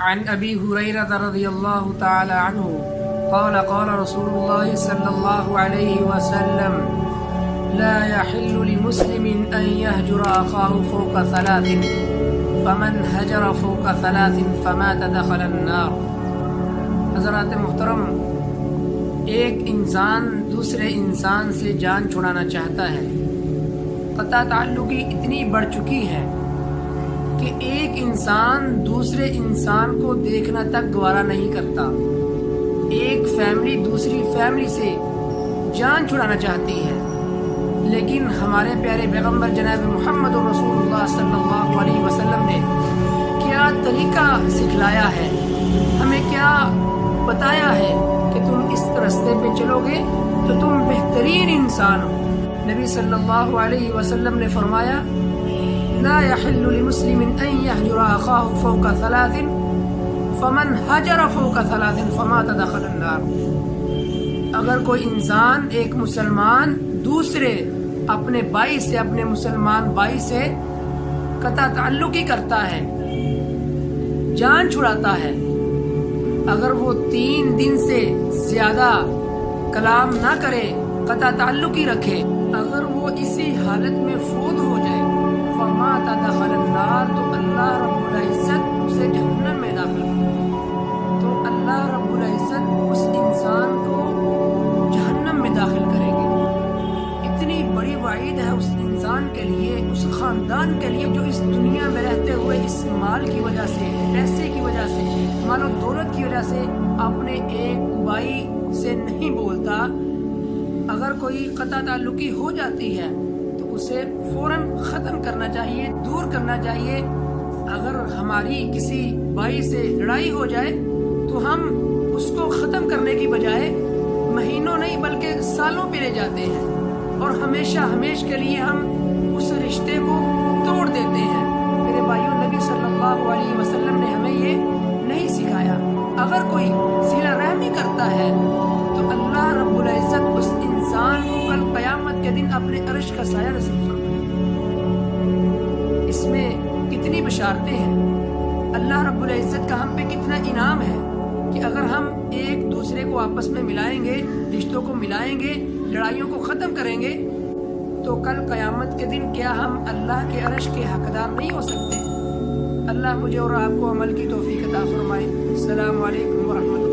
عن ابی ہریرہ رضی اللہ تعالی عنہ قال قال رسول اللہ صلی اللہ علیہ وسلم لا يحل لمسلم ان يهجر اخاه فوق ثلاث فمن هجر فوق ثلاث فمات دخل النار۔ حضرات محترم، ایک انسان دوسرے انسان سے جان چھڑانا چاہتا ہے، قطع تعلقی اتنی بڑھ چکی ہے کہ ایک انسان دوسرے انسان کو دیکھنا تک گوارا نہیں کرتا۔ ایک فیملی دوسری فیملی سے جان چھڑانا چاہتی ہے، لیکن ہمارے پیارے پیغمبر جناب محمد رسول اللہ صلی اللہ علیہ وسلم نے کیا طریقہ سکھلایا ہے، ہمیں کیا بتایا ہے کہ تم اس راستے پہ چلو گے تو تم بہترین انسان ہو۔ نبی صلی اللہ علیہ وسلم نے فرمایا لا يحل لمسلم ان يهجر اخاه فوق ثلاث فمن هجر فوق ثلاث فمات دخل النار۔ اگر کوئی انسان ایک مسلمان دوسرے اپنے بھائی سے، اپنے مسلمان بھائی سے قطع تعلقی کرتا ہے، جان چھڑاتا ہے، اگر وہ 3 دن سے زیادہ کلام نہ کرے، قطع تعلقی رکھے، اگر وہ اسی حالت میں فوت ہو جائے، فمات دخل النار، تو اللہ رب العزت اسے جہنم میں داخل کرے، تو اللہ رب العزت اس انسان کو جہنم میں داخل کریں گے۔ اتنی بڑی وعید ہے اس انسان کے لیے، اس خاندان کے لیے جو اس دنیا میں رہتے ہوئے اس مال کی وجہ سے، پیسے کی وجہ سے، مال و دولت کی وجہ سے اپنے ایک بھائی سے نہیں بولتا۔ اگر کوئی قطع تعلقی ہو جاتی ہے تو اسے فوراً ختم کرنا چاہیے، دور کرنا چاہیے۔ اگر ہماری کسی بھائی سے لڑائی ہو جائے تو ہم اس کو ختم کرنے کی بجائے مہینوں نہیں بلکہ سالوں پہ لے جاتے ہیں، اور ہمیشہ کے لیے ہم اس رشتے کو توڑ دیتے ہیں۔ میرے بھائیوں، نبی صلی اللہ علیہ وسلم نے ہمیں یہ نہیں سکھایا۔ اگر کوئی صلہ رحمی کرتا ہے تو اللہ رب العزت اس انسان کو کل قیامت کے دن اپنے عرش کا سایہ نصیب فرمائے۔ اس میں کتنی بشارتیں ہیں، اللہ رب العزت کا ہم پہ کتنا انعام ہے کہ اگر ہم ایک دوسرے کو آپس میں ملائیں گے، رشتوں کو ملائیں گے، لڑائیوں کو ختم کریں گے، تو کل قیامت کے دن کیا ہم اللہ کے عرش کے حقدار نہیں ہو سکتے؟ اللہ مجھے اور آپ کو عمل کی توفیق عطا فرمائے۔ السلام علیکم ورحمۃ اللہ۔